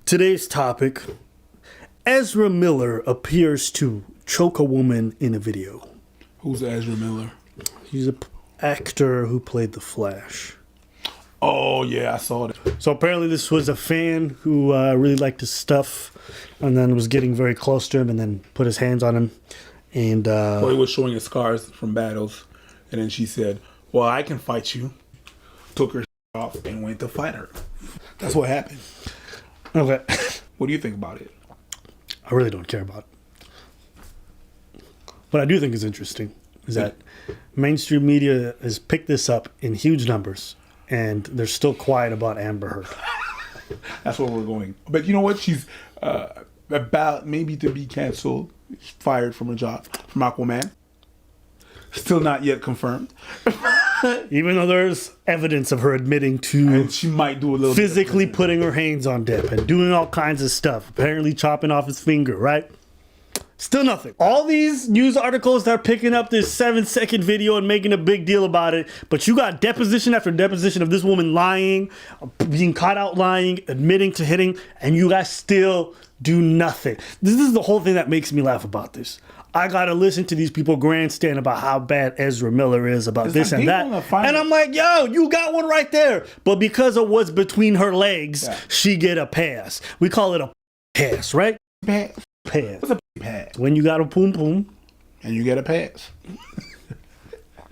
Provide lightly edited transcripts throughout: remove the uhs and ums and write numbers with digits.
Today's topic, Ezra Miller appears to choke a woman in a video. Who's Ezra Miller? He's an actor who played The Flash. Oh, yeah, I saw that. So apparently this was a fan who really liked his stuff and then was getting very close to him and then put his hands on him. And Well, he was showing his scars from battles. And then she said, well, I can fight you. Took her off and went to fight her. That's what happened. okay. What do you think about it? I really don't care about it. What I do think is interesting is that mainstream media has picked this up in huge numbers, and they're still quiet about Amber Heard. That's where we're going. But you know what? She's about maybe to be canceled, fired from her job, from Aquaman. Still not yet confirmed. Even though there's evidence of her admitting to And she might do a little physically bit of putting her hands on Depp and doing all kinds of stuff, apparently chopping off his finger, right? Still nothing. All these news articles that are picking up this 7-second video and making a big deal about it, but you got deposition after deposition of this woman lying, being caught out lying, admitting to hitting, and you guys still do nothing. This is the whole thing that makes me laugh about this. I gotta listen to these people grandstand about how bad Ezra Miller is about this and that. And I'm like, yo, you got one right there. But because of what's between her legs, she get a pass. We call it a pass, right? pass. Pass. What's a pass? When you got a poom poom. And you get a pass.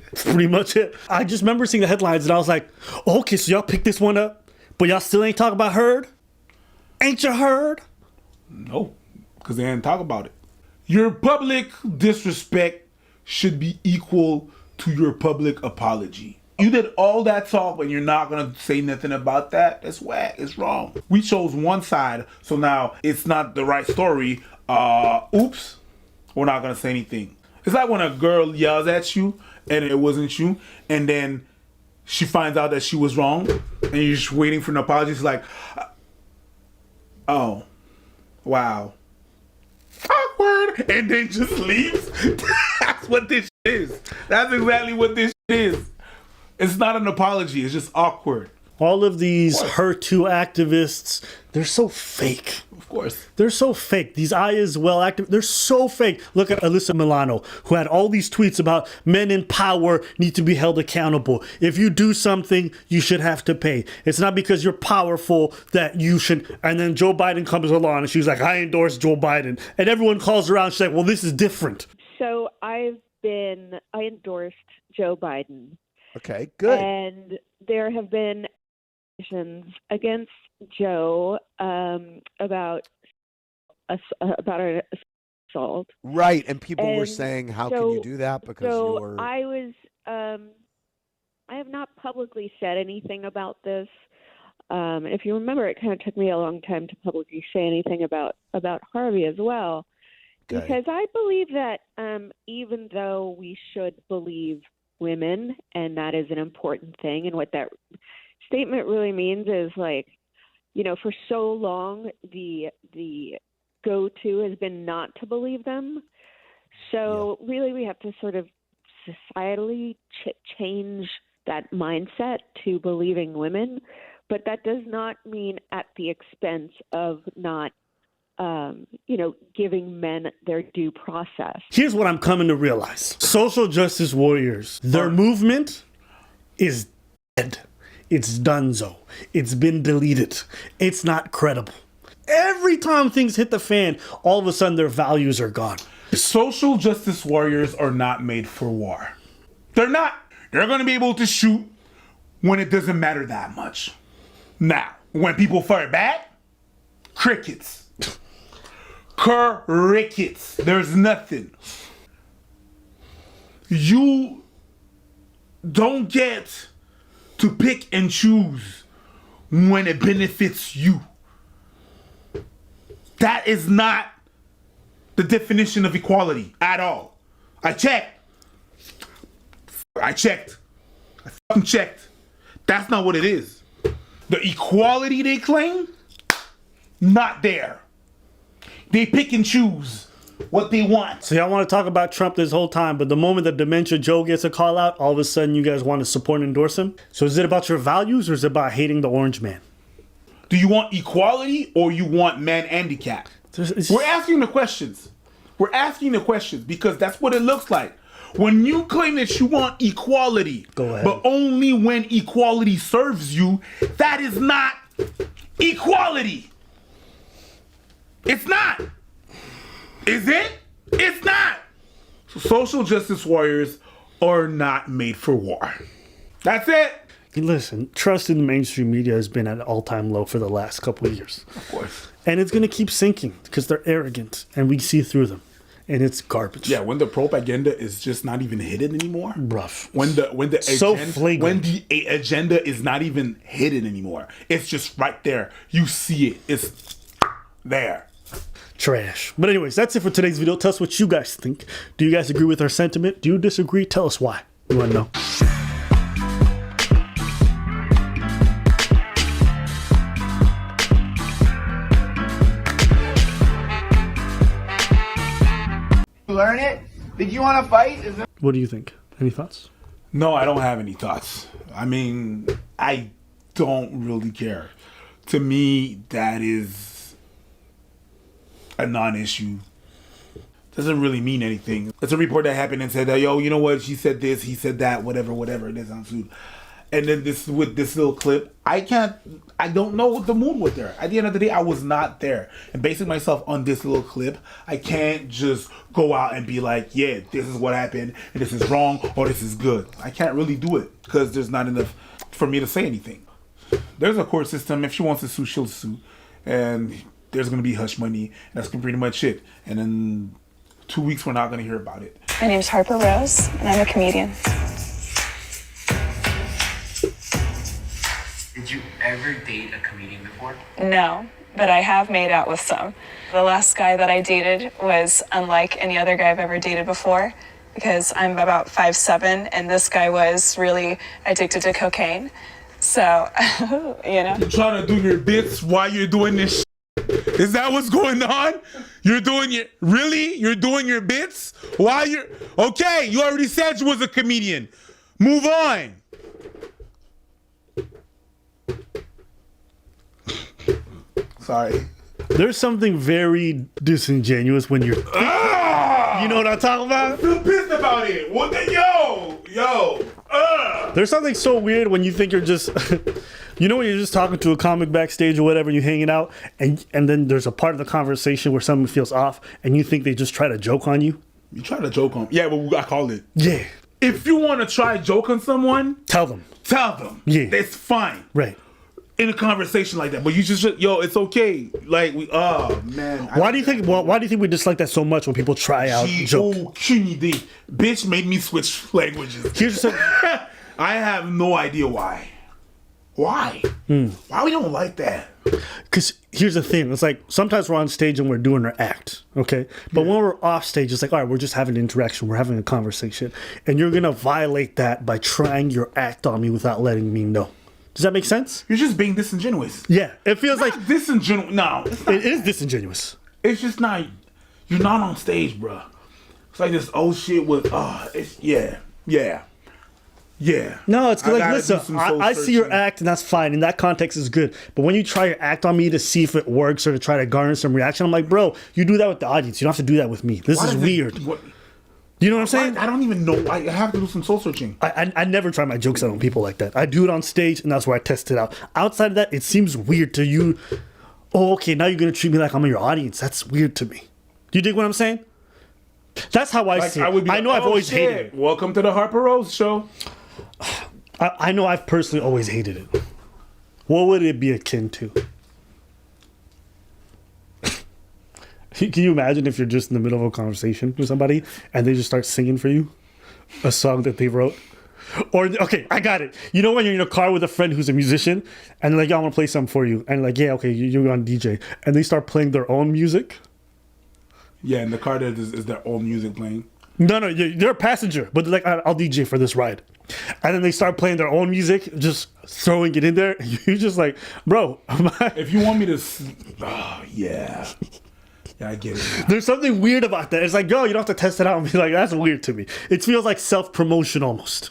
That's pretty much it. I just remember seeing the headlines and I was like, okay, so y'all picked this one up, but y'all still ain't talking about Heard? Ain't you heard? No, because they didn't talk about it. Your public disrespect should be equal to your public apology. You did all that talk and you're not going to say nothing about that? That's whack. It's wrong. We chose one side, so now it's not the right story. Oops. We're not going to say anything. It's like when a girl yells at you and it wasn't you, and then she finds out that she was wrong and you're just waiting for an apology. It's like, oh, wow. Awkward, and then just leaves. That's what this is. That's exactly what this is. It's not an apology. It's just awkward. All of these Her Too activists, they're so fake. Of course. They're so fake. These I as well activists, they're so fake. Look at Alyssa Milano, who had all these tweets about men in power need to be held accountable. If you do something, you should have to pay. It's not because you're powerful that you should. And then Joe Biden comes along and she's like, I endorse Joe Biden. And everyone calls her out and she's like, well, this is different. So I endorsed Joe Biden. Okay, good. And there have been accusations against Joe about an assault. Right, and people were saying, how can you do that? Because you're... I have not publicly said anything about this. If you remember, it kind of took me a long time to publicly say anything about Harvey as well. Okay. Because I believe that even though we should believe women, and that is an important thing, and what that statement really means is, like, you know, for so long the go-to has been not to believe them. So really we have to sort of societally change that mindset to believing women, but that does not mean at the expense of not giving men their due process. Here's what I'm coming to realize. Social justice warriors, their movement is dead. It's donezo. It's been deleted. It's not credible. Every time things hit the fan, all of a sudden their values are gone. Social justice warriors are not made for war. They're not. They're going to be able to shoot when it doesn't matter that much. Now, when people fire back, crickets. Crickets. There's nothing. You don't get to pick and choose when it benefits you. That is not the definition of equality at all. I checked. I fucking checked. That's not what it is. The equality they claim, not there. They pick and choose what they want. So y'all want to talk about Trump this whole time, but the moment that Dementia Joe gets a call out, all of a sudden you guys want to support and endorse him? So is it about your values or is it about hating the orange man? Do you want equality or you want man handicap? We're asking the questions. We're asking the questions because that's what it looks like. When you claim that you want equality, but only when equality serves you, that is not equality. It's not. Is it? It's not. So social justice warriors are not made for war. That's it. Listen, trust in the mainstream media has been at an all-time low for the last couple of years. Of course. And it's going to keep sinking because they're arrogant and we see through them. And it's garbage. Yeah, when the propaganda is just not even hidden anymore. Rough. When the so agenda, flagrant. when the agenda is not even hidden anymore. It's just right there. You see it. It's there. Trash. But anyways, that's it for today's video. Tell us what you guys think. Do you guys agree with our sentiment? Do you disagree? Tell us why. We want to know. Learn it? Did you want to fight? What do you think? Any thoughts? No, I don't have any thoughts. I mean, I don't really care. To me, that is a non-issue. Doesn't really mean anything. It's a report that happened and said, yo, you know what? She said this, he said that, whatever it is on suit. And then this with this little clip, I don't know what the mood was there. At the end of the day, I was not there. And basing myself on this little clip, I can't just go out and be like, yeah, this is what happened, and this is wrong, or this is good. I can't really do it because there's not enough for me to say anything. There's a court system. If she wants to sue, she'll sue. And there's going to be hush money. And that's pretty much it. And in 2 weeks, we're not going to hear about it. My name's Harper Rose, and I'm a comedian. Did you ever date a comedian before? No, but I have made out with some. The last guy that I dated was unlike any other guy I've ever dated before because I'm about 5'7", and this guy was really addicted to cocaine. So, you know. You're trying to do your bits while you're doing this shit? Is that what's going on? You're doing your bits while you're... Okay, you already said you was a comedian. Move on. Sorry. There's something very disingenuous when you're... You know what I'm talking about? I'm still pissed about it. What the... Yo. There's something so weird when you think you're just... You know when you're just talking to a comic backstage or whatever, and you're hanging out, and then there's a part of the conversation where someone feels off, and you think they just try to joke on you? You try to joke on... Yeah, but I call it. Yeah. If you want to try joke on someone... Tell them. Yeah. That's fine. Right. In a conversation like that, but you just it's okay. Like man. Why do you think we dislike that so much when people try out joke? Bitch made me switch languages. Here's the I have no idea why. Why? Why we don't like that? Because here's the thing. It's like sometimes we're on stage and we're doing our act, okay? But when we're off stage, it's like, all right, we're just having an interaction. We're having a conversation. And you're going to violate that by trying your act on me without letting me know. Does that make sense? You're just being disingenuous. Yeah. It feels not like... disingenuous. No. It's not. It is disingenuous. It's just not... You're not on stage, bro. It's like this old shit with... it's... Yeah. No, it's like, listen, I see your act and that's fine. In that context is good. But when you try your act on me to see if it works or to try to garner some reaction, I'm like, bro, you do that with the audience. You don't have to do that with me. This is weird. You know what I'm saying? I don't even know. I have to do some soul searching. I never try my jokes out on people like that. I do it on stage, and that's where I test it out. Outside of that, it seems weird to you. Oh, okay, now you're going to treat me like I'm in your audience. That's weird to me. Do you dig what I'm saying? That's how I see it. I know I've always hated it. Welcome to the Harper Rose Show. I know I've personally always hated it. What would it be akin to? Can you imagine if you're just in the middle of a conversation with somebody and they just start singing for you a song that they wrote? Or, okay, I got it. You know when you're in a car with a friend who's a musician and they're like, yeah, I want to play something for you. And like, yeah, okay, you're on DJ. And they start playing their own music? Yeah, in the car there is their own music playing. No, they're a passenger, but they're like, I'll DJ for this ride. And then they start playing their own music, just throwing it in there. You're just like, bro. If you want me to... yeah. Yeah, I get it. There's something weird about that. It's like, yo, you don't have to test it out and be like, that's weird to me. It feels like self-promotion almost.